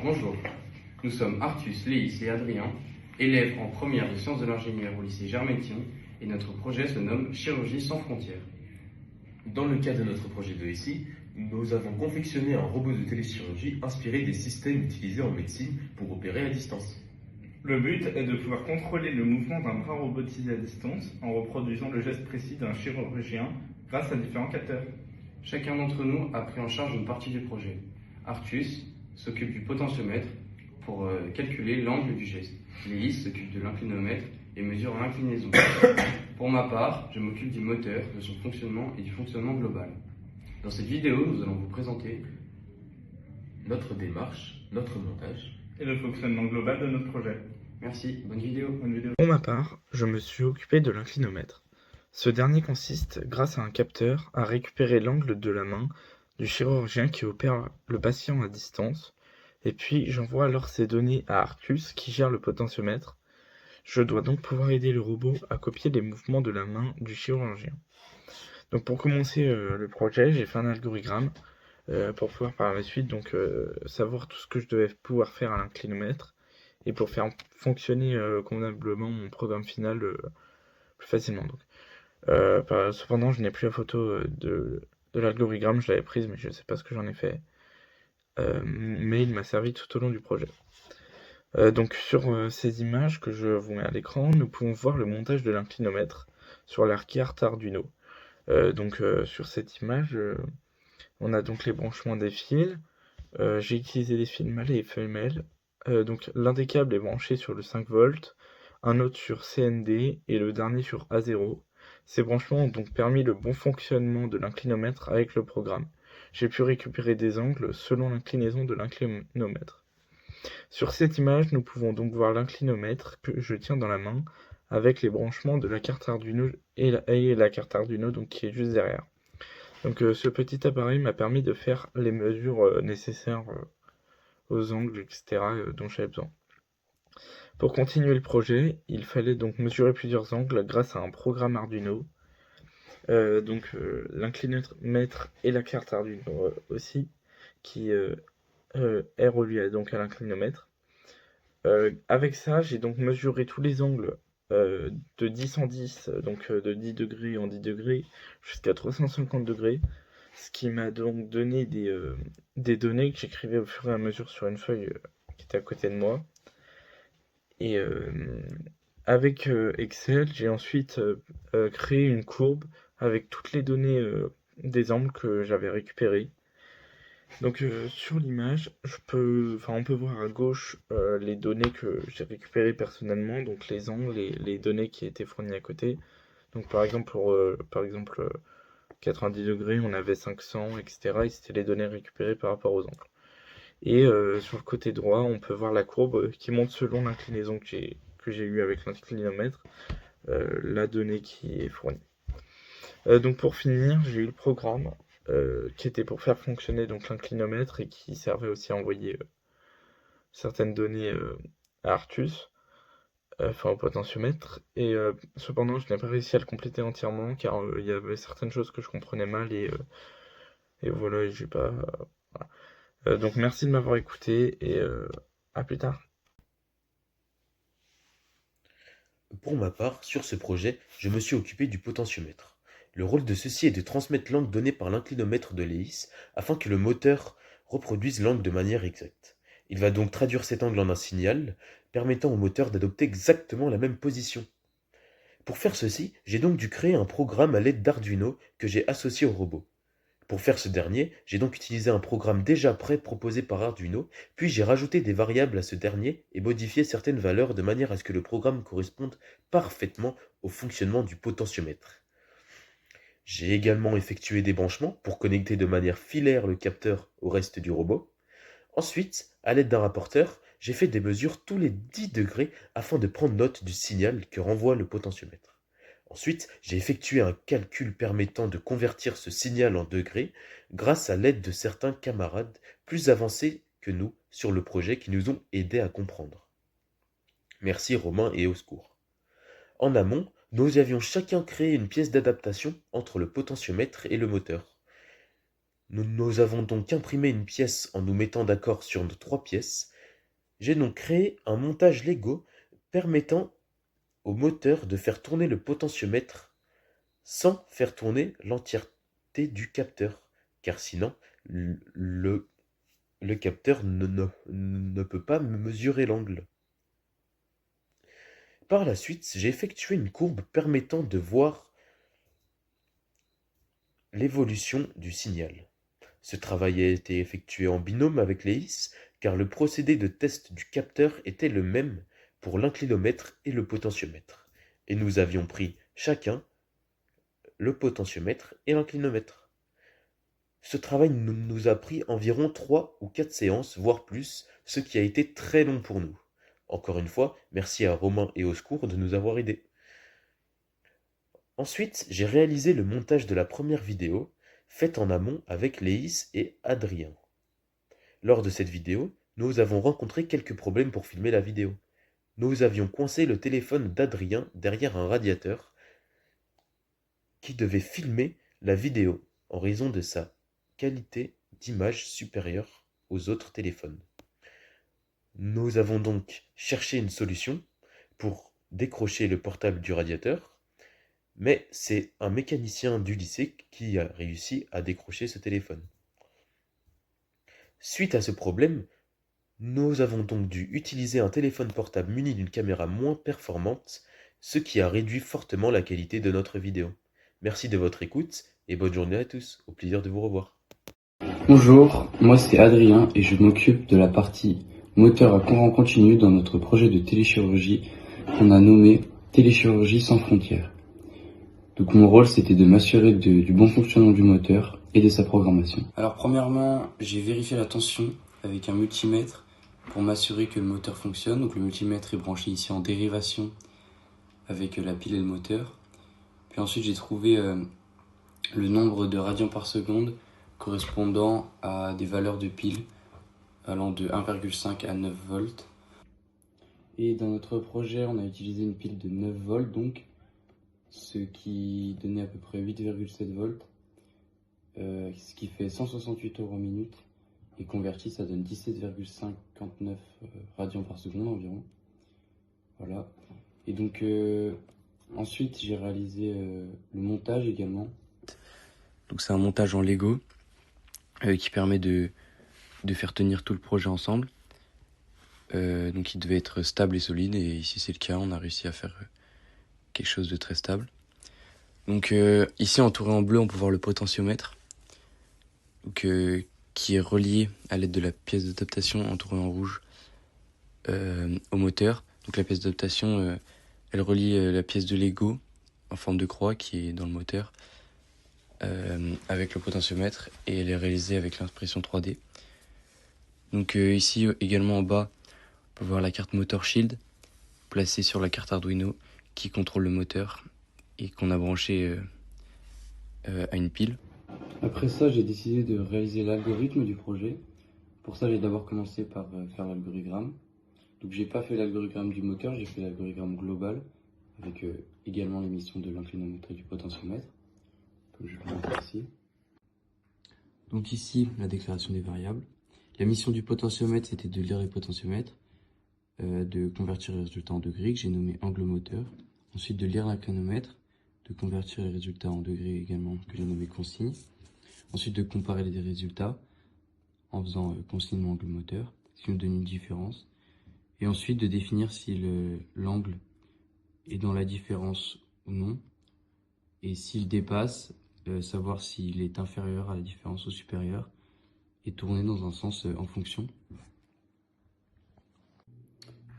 Bonjour, nous sommes Artus, Léis et Adrien, élèves en première de sciences de l'ingénieur au lycée Germain-Thion, et notre projet se nomme Chirurgie sans frontières. Dans le cadre de notre projet de SI, nous avons confectionné un robot de téléchirurgie inspiré des systèmes utilisés en médecine pour opérer à distance. Le but est de pouvoir contrôler le mouvement d'un bras robotisé à distance en reproduisant le geste précis d'un chirurgien grâce à différents capteurs. Chacun d'entre nous a pris en charge une partie du projet. Artus s'occupe du potentiomètre pour calculer l'angle du geste. Léis s'occupe de l'inclinomètre et mesure l'inclinaison. Pour ma part, je m'occupe du moteur, de son fonctionnement et du fonctionnement global. Dans cette vidéo, nous allons vous présenter notre démarche, notre montage et le fonctionnement global de notre projet. Merci, bonne vidéo. Pour ma part, je me suis occupé de l'inclinomètre. Ce dernier consiste, grâce à un capteur, à récupérer l'angle de la main du chirurgien qui opère le patient à distance, et puis j'envoie alors ces données à Artus qui gère le potentiomètre. Je dois donc pouvoir aider le robot à copier les mouvements de la main du chirurgien. Donc pour commencer le projet, j'ai fait un algorithme pour pouvoir par la suite savoir tout ce que je devais pouvoir faire à l'inclinomètre et pour faire fonctionner convenablement mon programme final plus facilement. Cependant, je n'ai plus la photo de l'algorithme, je l'avais prise mais je ne sais pas ce que j'en ai fait. Mais il m'a servi tout au long du projet. Donc sur ces images que je vous mets à l'écran, nous pouvons voir le montage de l'inclinomètre sur la carte Arduino. Sur cette image, on a donc les branchements des fils. J'ai utilisé des fils mâles et femelles. L'un des câbles est branché sur le 5 volts, un autre sur CND et le dernier sur A0. Ces branchements ont donc permis le bon fonctionnement de l'inclinomètre avec le programme. J'ai pu récupérer des angles selon l'inclinaison de l'inclinomètre. Sur cette image, nous pouvons donc voir l'inclinomètre que je tiens dans la main avec les branchements de la carte Arduino et la carte Arduino qui est juste derrière. Ce petit appareil m'a permis de faire les mesures nécessaires aux angles, etc. Dont j'avais besoin. Pour continuer le projet, il fallait donc mesurer plusieurs angles grâce à un programme Arduino. L'inclinomètre et la carte Arduino aussi, qui est reliée à l'inclinomètre. Avec ça, j'ai donc mesuré tous les angles de 10 en 10, de 10 degrés en 10 degrés jusqu'à 350 degrés, ce qui m'a donc donné des données que j'écrivais au fur et à mesure sur une feuille qui était à côté de moi. Et avec Excel, j'ai ensuite créé une courbe avec toutes les données des angles que j'avais récupérées. Sur l'image, on peut voir à gauche les données que j'ai récupérées personnellement, donc les angles, les données qui étaient fournies à côté. Donc par exemple, pour 90 degrés, on avait 500, etc. Et c'était les données récupérées par rapport aux angles. Et sur le côté droit, on peut voir la courbe qui montre selon l'inclinaison que j'ai eue avec l'inclinomètre, la donnée qui est fournie. Pour finir, j'ai eu le programme qui était pour faire fonctionner l'inclinomètre et qui servait aussi à envoyer certaines données à Artus, au potentiomètre. Et cependant, je n'ai pas réussi à le compléter entièrement car il y avait certaines choses que je comprenais mal et voilà, j'ai pas. Voilà. Merci de m'avoir écouté et à plus tard. Pour ma part, sur ce projet, je me suis occupé du potentiomètre. Le rôle de ceci est de transmettre l'angle donné par l'inclinomètre de Léis afin que le moteur reproduise l'angle de manière exacte. Il va donc traduire cet angle en un signal, permettant au moteur d'adopter exactement la même position. Pour faire ceci, j'ai donc dû créer un programme à l'aide d'Arduino que j'ai associé au robot. Pour faire ce dernier, j'ai donc utilisé un programme déjà prêt proposé par Arduino, puis j'ai rajouté des variables à ce dernier et modifié certaines valeurs de manière à ce que le programme corresponde parfaitement au fonctionnement du potentiomètre. J'ai également effectué des branchements pour connecter de manière filaire le capteur au reste du robot. Ensuite, à l'aide d'un rapporteur, j'ai fait des mesures tous les 10 degrés afin de prendre note du signal que renvoie le potentiomètre. Ensuite, j'ai effectué un calcul permettant de convertir ce signal en degrés grâce à l'aide de certains camarades plus avancés que nous sur le projet qui nous ont aidés à comprendre. Merci Romain et au secours. En amont, nous avions chacun créé une pièce d'adaptation entre le potentiomètre et le moteur. Nous avons donc imprimé une pièce en nous mettant d'accord sur nos 3 pièces. J'ai donc créé un montage Lego permettant au moteur de faire tourner le potentiomètre sans faire tourner l'entièreté du capteur, car sinon le capteur ne peut pas mesurer l'angle. Par la suite, j'ai effectué une courbe permettant de voir l'évolution du signal. Ce travail a été effectué en binôme avec Leis, car le procédé de test du capteur était le même pour l'inclinomètre et le potentiomètre, et nous avions pris chacun le potentiomètre et l'inclinomètre. Ce travail nous a pris environ 3 ou 4 séances, voire plus, ce qui a été très long pour nous. Encore une fois, merci à Romain et au secours de nous avoir aidés. Ensuite, j'ai réalisé le montage de la première vidéo, faite en amont avec Leis et Adrien. Lors de cette vidéo, nous avons rencontré quelques problèmes pour filmer la vidéo. Nous avions coincé le téléphone d'Adrien derrière un radiateur qui devait filmer la vidéo en raison de sa qualité d'image supérieure aux autres téléphones. Nous avons donc cherché une solution pour décrocher le portable du radiateur, mais c'est un mécanicien du lycée qui a réussi à décrocher ce téléphone. Suite à ce problème, nous avons donc dû utiliser un téléphone portable muni d'une caméra moins performante, ce qui a réduit fortement la qualité de notre vidéo. Merci de votre écoute et bonne journée à tous, au plaisir de vous revoir. Bonjour, moi c'est Adrien et je m'occupe de la partie moteur à courant continu dans notre projet de téléchirurgie qu'on a nommé Téléchirurgie sans frontières. Donc mon rôle c'était de m'assurer du bon fonctionnement du moteur et de sa programmation. Alors premièrement, j'ai vérifié la tension avec un multimètre pour m'assurer que le moteur fonctionne. Donc le multimètre est branché ici en dérivation avec la pile et le moteur. Puis ensuite j'ai trouvé le nombre de radians par seconde correspondant à des valeurs de pile allant de 1,5 à 9 volts. Et dans notre projet, on a utilisé une pile de 9 volts, donc ce qui donnait à peu près 8,7 volts, ce qui fait 168 euros minute, et converti, ça donne 17,59 radians par seconde environ. Voilà. Et donc ensuite, j'ai réalisé le montage également. Donc c'est un montage en Lego qui permet de faire tenir tout le projet ensemble. Donc il devait être stable et solide, et ici c'est le cas, on a réussi à faire quelque chose de très stable. Donc ici entouré en bleu on peut voir le potentiomètre, donc, qui est relié à l'aide de la pièce d'adaptation entourée en rouge au moteur. Donc la pièce d'adaptation elle relie la pièce de Lego en forme de croix qui est dans le moteur avec le potentiomètre, et elle est réalisée avec l'impression 3D. Donc ici également en bas on peut voir la carte motor Shield placée sur la carte Arduino qui contrôle le moteur et qu'on a branché à une pile. Après ça, j'ai décidé de réaliser l'algorithme du projet. Pour ça, j'ai d'abord commencé par faire l'algorithme. Donc j'ai pas fait l'algorithme du moteur, j'ai fait l'algorithme global avec également l'émission de l'inclinomètre et du potentiomètre, comme je le montre ici. Donc ici, la déclaration des variables. La mission du potentiomètre, c'était de lire les potentiomètres, de convertir les résultats en degrés, que j'ai nommé angle moteur. Ensuite, de lire l'inclinomètre, de convertir les résultats en degrés également, que j'ai nommé consigne. Ensuite, de comparer les résultats en faisant consignement angle moteur, ce qui nous donne une différence. Et ensuite, de définir si l'angle est dans la différence ou non. Et s'il dépasse, savoir s'il est inférieur à la différence ou supérieur, et tourner dans un sens en fonction.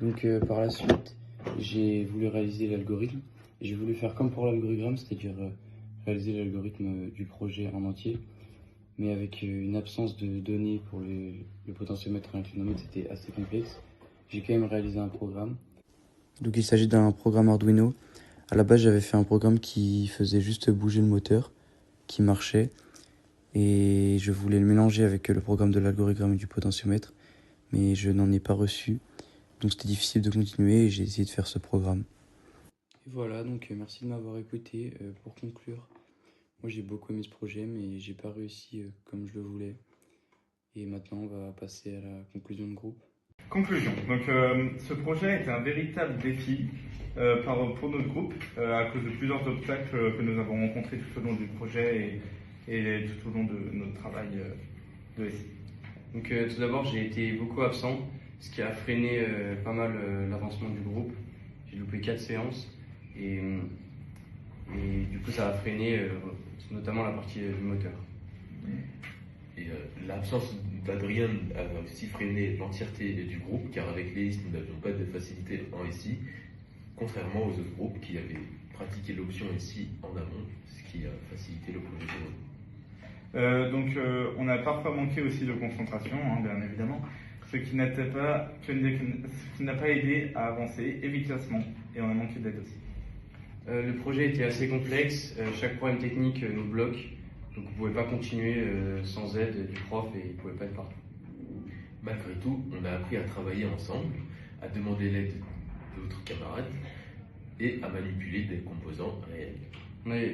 Donc par la suite, j'ai voulu réaliser l'algorithme. J'ai voulu faire comme pour l'algorithme, c'est-à-dire réaliser l'algorithme du projet en entier, mais avec une absence de données pour le potentiomètre et l'inclinomètre, c'était assez complexe. J'ai quand même réalisé un programme. Donc il s'agit d'un programme Arduino. À la base, j'avais fait un programme qui faisait juste bouger le moteur, qui marchait, et je voulais le mélanger avec le programme de l'algorithme et du potentiomètre, mais je n'en ai pas reçu. Donc c'était difficile de continuer et j'ai essayé de faire ce programme. Et voilà, donc merci de m'avoir écouté. Pour conclure, Moi j'ai beaucoup aimé ce projet mais j'ai pas réussi comme je le voulais. Et maintenant on va passer à la conclusion de groupe. Conclusion. Donc ce projet a été un véritable défi pour notre groupe à cause de plusieurs obstacles que nous avons rencontrés tout au long du projet et tout au long de notre travail de SI. Donc tout d'abord, j'ai été beaucoup absent, ce qui a freiné pas mal l'avancement du groupe. J'ai loupé 4 séances et du coup ça a freiné notamment la partie du moteur. Et l'absence d'Adrien a aussi freiné l'entièreté du groupe, car avec Léis, nous n'avions pas de facilité en SI, contrairement aux autres groupes qui avaient pratiqué l'option SI en amont, ce qui a facilité le projet de Donc on a parfois manqué aussi de concentration, hein, bien évidemment, ce qui n'a pas aidé à avancer efficacement et on a manqué d'aide aussi. Le projet était assez complexe, chaque problème technique nous bloque, donc on ne pouvait pas continuer sans aide du prof et il ne pouvait pas être partout. Malgré tout, on a appris à travailler ensemble, à demander l'aide d'autres camarades et à manipuler des composants réels.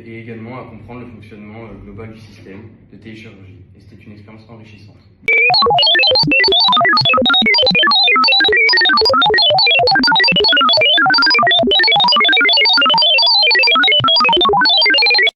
Et également à comprendre le fonctionnement global du système de téléchirurgie. Et c'était une expérience enrichissante.